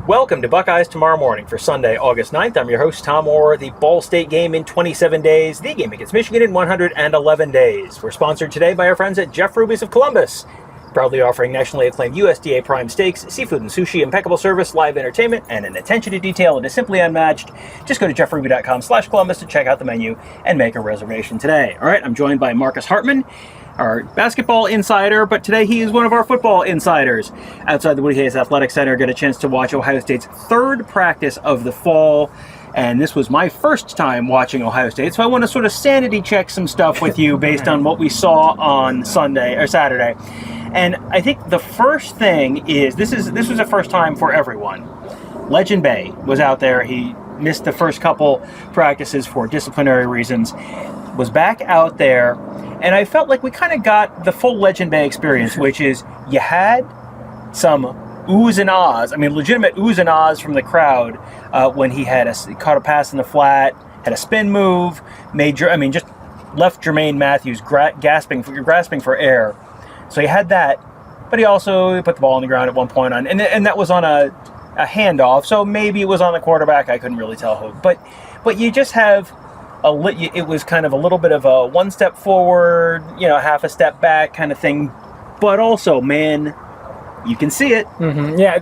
Welcome to Buckeyes Tomorrow Morning for Sunday, August 9th. I'm your host, Tom Orr. The Ball State game in 27 days, the game against Michigan in 111 days. We're sponsored today by our friends at Jeff Ruby's of Columbus, proudly offering nationally acclaimed USDA prime steaks, seafood and sushi, impeccable service, live entertainment, and an attention to detail that is simply unmatched. Just go to jeffruby.com/Columbus to check out the menu and make a reservation today. All right, I'm joined by Marcus Hartman, our basketball insider, but today he is one of our football insiders. Outside the Woody Hayes Athletic Center, got a chance to watch Ohio State's third practice of the fall, and this was my first time watching Ohio State, so I want to sort of sanity check some stuff with you based on what we saw on Sunday or Saturday. And I think the first thing is, this was a first time for everyone. Legend Bey was out there. He missed the first couple practices for disciplinary reasons, was back out there, and I felt like we kind of got the full Legend Bey experience, which is you had some oohs and ahs, I mean legitimate oohs and ahs from the crowd when he caught a pass in the flat, had a spin move, just left Jermaine Matthews grasping for air. So he had that, but he also put the ball on the ground at one point and that was on a handoff, so maybe it was on the quarterback. I couldn't really tell who, but you just have it was kind of a little bit of a one step forward, half a step back kind of thing, but also, man, you can see it. Mm-hmm. Yeah,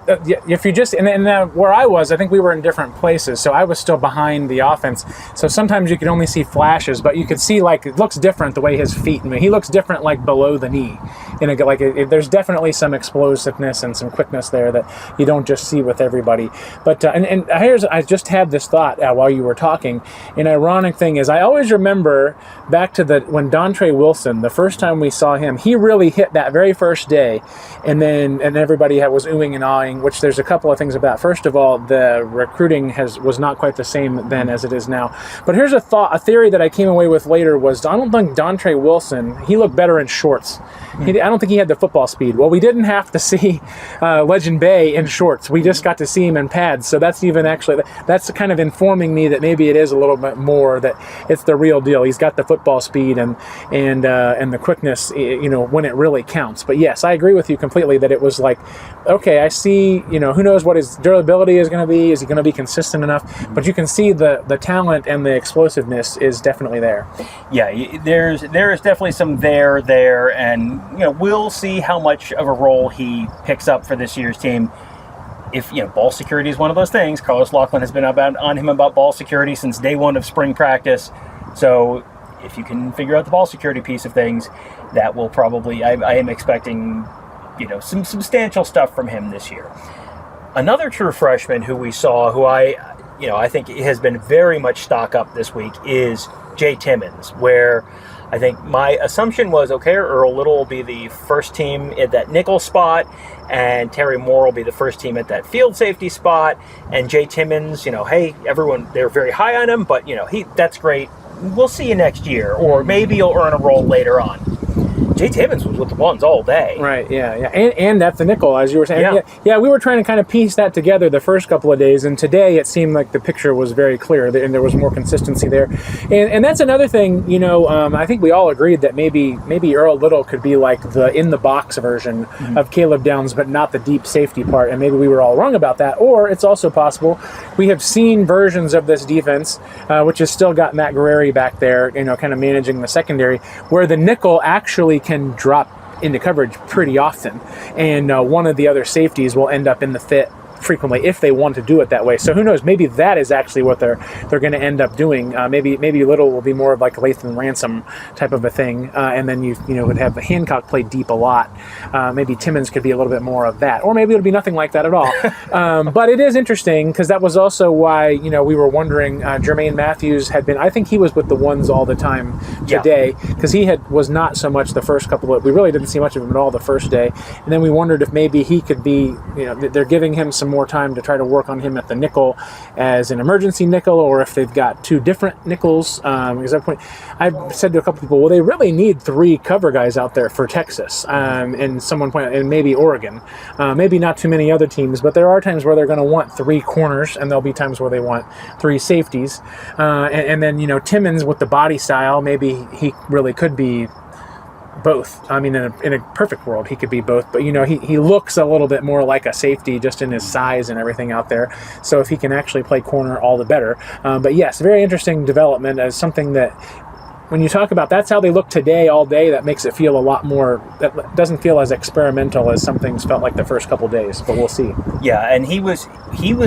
if you just, and where I was, I think we were in different places, so I was still behind the offense, so sometimes you could only see flashes, but you could see, like, it looks different the way his feet move. He looks different, like, below the knee. There's definitely some explosiveness and some quickness there that you don't just see with everybody. But, I just had this thought while you were talking. An ironic thing is, I always remember back to when Dontre Wilson, the first time we saw him, he really hit that very first day, and everybody was oohing and ahhing, which there's a couple of things about. First of all, the recruiting was not quite the same then as it is now. But here's a theory that I came away with later was, I don't think Dontre Wilson, he looked better in shorts. I don't think he had the football speed. Well, we didn't have to see Legend Bey in shorts. We just got to see him in pads. So that's kind of informing me that maybe it is a little bit more that it's the real deal. He's got the football speed and the quickness, when it really counts. But yes, I agree with you completely that it was like, okay, I see, who knows what his durability is going to be. Is he going to be consistent enough? But you can see the talent and the explosiveness is definitely there. Yeah, there is definitely some there, and we'll see how much of a role he picks up for this year's team. If ball security is one of those things. Carlos Laughlin has been on him about ball security since day one of spring practice. So if you can figure out the ball security piece of things, that will probably, I am expecting some substantial stuff from him this year. Another true freshman who we saw, who I think has been very much stock up this week, is Jay Timmons, where I think my assumption was, okay, Earl Little will be the first team at that nickel spot, and Terry Moore will be the first team at that field safety spot, and Jay Timmons, hey, everyone, they're very high on him, but, that's great. We'll see you next year, or maybe you'll earn a role later on. Jay Timmons was with the ones all day. Right, yeah. And at the nickel, as you were saying. Yeah, we were trying to kind of piece that together the first couple of days, and today it seemed like the picture was very clear, and there was more consistency there. And that's another thing, I think we all agreed that maybe Earl Little could be like the in-the-box version of Caleb Downs, but not the deep safety part, and maybe we were all wrong about that. Or it's also possible we have seen versions of this defense, which has still got Matt Guerrieri back there, kind of managing the secondary, where the nickel actually can drop into coverage pretty often, and one of the other safeties will end up in the fit frequently if they want to do it that way. So who knows? Maybe that is actually what they're going to end up doing. Maybe Little will be more of like a Lathan Ransom type of a thing, and then you would have Hancock play deep a lot. Maybe Timmons could be a little bit more of that, or maybe it'll be nothing like that at all. But it is interesting because that was also why we were wondering. Jermaine Matthews had been. I think he was with the ones all the time today because he was not so much the first couple of. We really didn't see much of him at all the first day, and then we wondered if maybe he could be. They're giving him some more time to try to work on him at the nickel as an emergency nickel, or if they've got two different nickels. Because I've said to a couple people, well, they really need three cover guys out there for Texas, and someone pointed, and maybe Oregon, maybe not too many other teams, but there are times where they're going to want three corners, and there'll be times where they want three safeties, and then Timmons with the body style, maybe he really could be both. I mean, in a perfect world, he could be both. But, he looks a little bit more like a safety just in his size and everything out there. So if he can actually play corner, all the better. But yes, very interesting development as something that, when you talk about that's how they look today all day, that makes it feel a lot more, that doesn't feel as experimental as some things felt like the first couple days, but we'll see. Yeah, and he was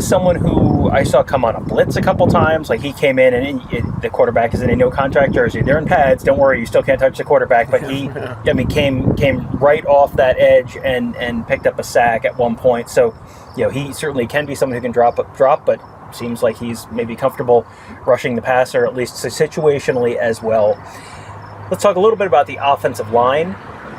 someone who I saw come on a blitz a couple times. Like, he came in and the quarterback is in a no contract jersey. They're in pads. Don't worry, you still can't touch the quarterback. But he, came right off that edge and picked up a sack at one point. So, he certainly can be someone who can drop, but seems like he's maybe comfortable rushing the passer, at least situationally as well. Let's talk a little bit about the offensive line.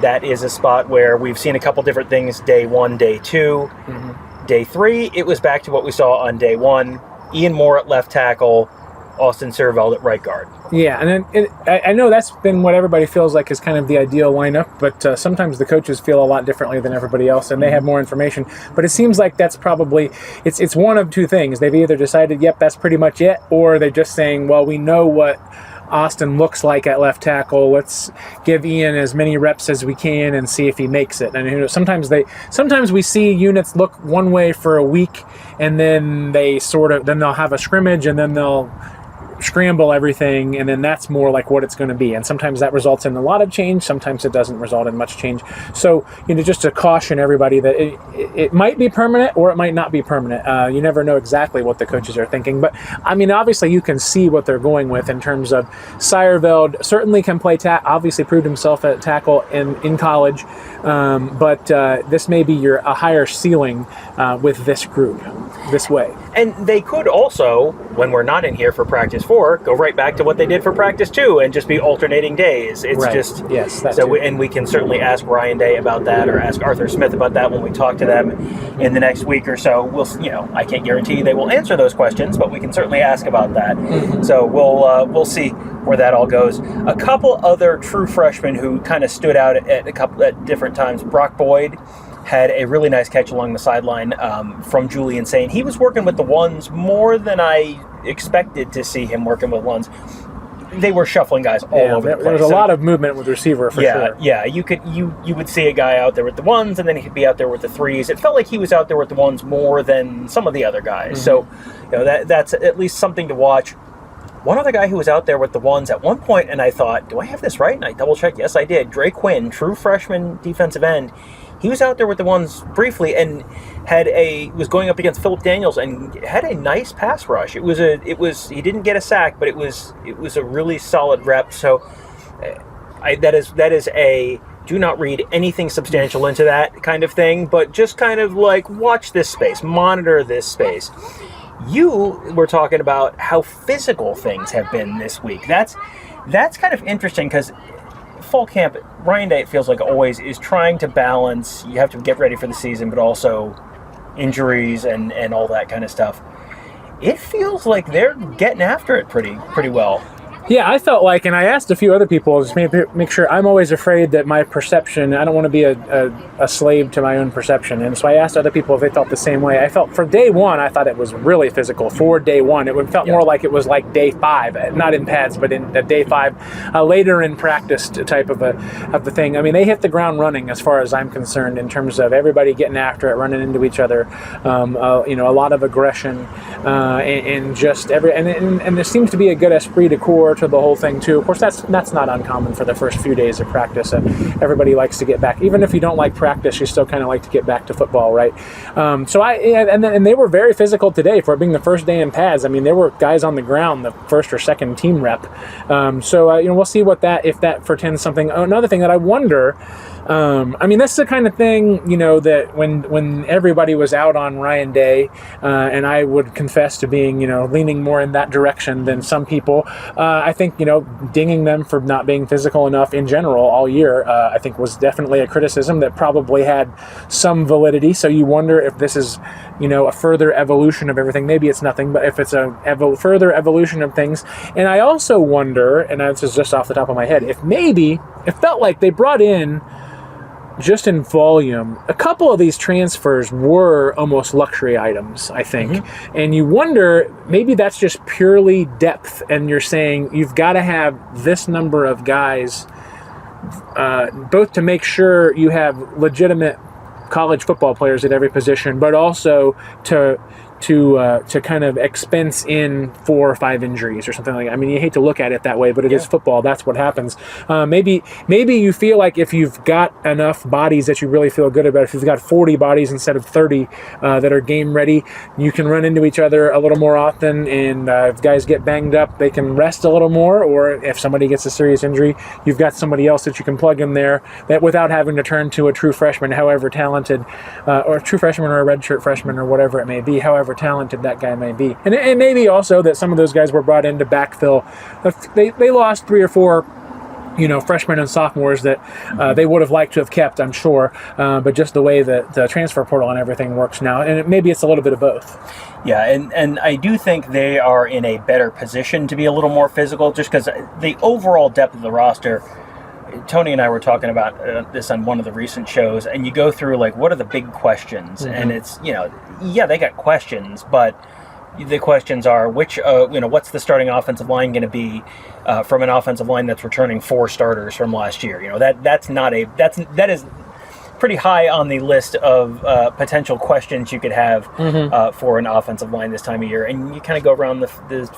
That is a spot where we've seen a couple different things day 1, day 2. Mm-hmm. Day 3, it was back to what we saw on day 1. Ian Moore at left tackle, Austin Sierveld at right guard. Yeah, and then I know that's been what everybody feels like is kind of the ideal lineup, but sometimes the coaches feel a lot differently than everybody else, and they have more information. But it seems like that's probably, it's one of two things. They've either decided, yep, that's pretty much it, or they're just saying, well, we know what Austin looks like at left tackle. Let's give Ian as many reps as we can and see if he makes it. And sometimes we see units look one way for a week, and then then they'll have a scrimmage, and then they'll scramble everything, and then that's more like what it's going to be. And sometimes that results in a lot of change, sometimes it doesn't result in much change. So, just to caution everybody that it might be permanent or it might not be permanent. You never know exactly what the coaches are thinking, but I mean, obviously you can see what they're going with in terms of Sierveld certainly can play obviously proved himself at tackle in college, but this may be a higher ceiling with this group this way. And they could also, when we're not in here for practice 4, go right back to what they did for practice 2 and just be alternating days. It's right. Just yes. And we can certainly ask Ryan Day about that, or ask Arthur Smith about that when we talk to them in the next week or so. We'll, I can't guarantee they will answer those questions, but we can certainly ask about that. Mm-hmm. So we'll see where that all goes. A couple other true freshmen who kind of stood out at different times. Brock Boyd had a really nice catch along the sideline from Julian Sain. He was working with the ones more than I expected to see him working with ones. They were shuffling guys all over the place. There was a lot of movement with receiver for sure. Yeah, you would see a guy out there with the ones, and then he could be out there with the threes. It felt like he was out there with the ones more than some of the other guys. Mm-hmm. So, that's at least something to watch. One other guy who was out there with the ones at one point, and I thought, do I have this right? And I double-checked. Yes, I did. Dre Quinn, true freshman defensive end. He was out there with the ones briefly and was going up against Philip Daniels and had a nice pass rush. He didn't get a sack, but it was a really solid rep. So that is a do not read anything substantial into that kind of thing, but just kind of like watch this space, monitor this space. You were talking about how physical things have been this week. That's kind of interesting because fall camp, Ryan Day, it feels like always, is trying to balance, you have to get ready for the season, but also injuries and all that kind of stuff. It feels like they're getting after it pretty well. Yeah, I felt like, and I asked a few other people, just make sure, I'm always afraid that my perception, I don't want to be a slave to my own perception. And so I asked other people if they felt the same way. I felt for day 1, I thought it was really physical. For day 1, it felt more like it was like day 5, not in pads, but in day 5, later in practice type of the thing. I mean, they hit the ground running as far as I'm concerned in terms of everybody getting after it, running into each other, a lot of aggression, and just and there seems to be a good esprit de corps to the whole thing too. Of course, that's not uncommon for the first few days of practice. Everybody likes to get back. Even if you don't like practice, you still kind of like to get back to football, right? And they were very physical today for it being the first day in pads. I mean, there were guys on the ground, the first or second team rep. We'll see if that portends something. Another thing that I wonder. That's the kind of thing, that when everybody was out on Ryan Day, and I would confess to being, leaning more in that direction than some people, I think, dinging them for not being physical enough in general all year, I think was definitely a criticism that probably had some validity. So you wonder if this is, a further evolution of everything. Maybe it's nothing, but if it's a further evolution of things. And I also wonder, and this is just off the top of my head, if maybe it felt like they brought in, just in volume, a couple of these transfers were almost luxury items, I think. Mm-hmm. And you wonder, maybe that's just purely depth, and you're saying you've got to have this number of guys both to make sure you have legitimate college football players at every position, but also to kind of expense in 4 or 5 injuries or something like that. I mean, you hate to look at it that way, but it is football. That's what happens. Maybe you feel like if you've got enough bodies that you really feel good about, if you've got 40 bodies instead of 30 that are game ready, you can run into each other a little more often, and if guys get banged up, they can rest a little more, or if somebody gets a serious injury, you've got somebody else that you can plug in there that without having to turn to a true freshman, however talented, or a true freshman or a redshirt freshman or whatever it may be, however talented that guy may be. And it may be also that some of those guys were brought in to backfill. They lost 3 or 4 freshmen and sophomores that they would have liked to have kept, I'm sure, but just the way that the transfer portal and everything works now, and maybe it's a little bit of both. Yeah, and I do think they are in a better position to be a little more physical, just because the overall depth of the roster. Tony and I were talking about this on one of the recent shows, and you go through, like, what are the big questions? Mm-hmm. And it's, they got questions, but the questions are what's the starting offensive line going to be from an offensive line that's returning 4 starters from last year? That is pretty high on the list of potential questions you could have for an offensive line this time of year. And you kind of go around the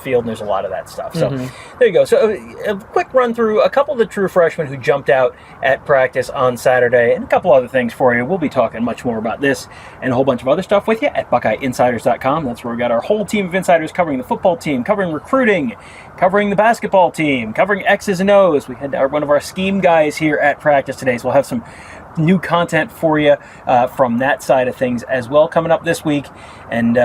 field, and there's a lot of that stuff. So there you go. So a quick run through a couple of the true freshmen who jumped out at practice on Saturday, and a couple other things for you. We'll be talking much more about this and a whole bunch of other stuff with you at BuckeyeInsiders.com. That's where we got our whole team of insiders covering the football team, covering recruiting, covering the basketball team, covering X's and O's. We had one of our scheme guys here at practice today, so we'll have some new content for you from that side of things as well coming up this week, and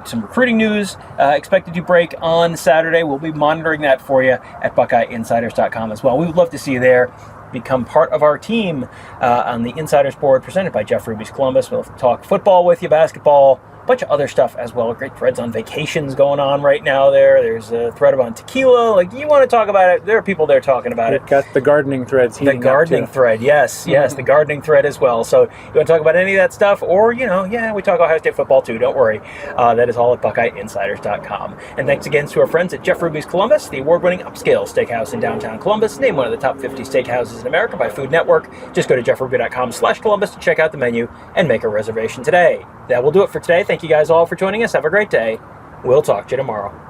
some recruiting news expected to break on Saturday. We'll be monitoring that for you at BuckeyeInsiders.com as well. We would love to see you there. Become part of our team on the Insiders Board presented by Jeff Ruby's Columbus. We'll talk football with you, basketball, a bunch of other stuff as well. Great threads on vacations going on right now there. There's a thread about tequila. Like, you want to talk about it, there are people there talking about it. Got the gardening threads. The gardening thread, yes, the gardening thread as well. So you want to talk about any of that stuff, or, we talk Ohio State football too, don't worry. That is all at BuckeyeInsiders.com. And thanks again to our friends at Jeff Ruby's Columbus, the award-winning upscale steakhouse in downtown Columbus, named one of the top 50 steakhouses in America by Food Network. Just go to jeffruby.com/Columbus to check out the menu and make a reservation today. That will do it for today. Thank you guys all for joining us. Have a great day. We'll talk to you tomorrow.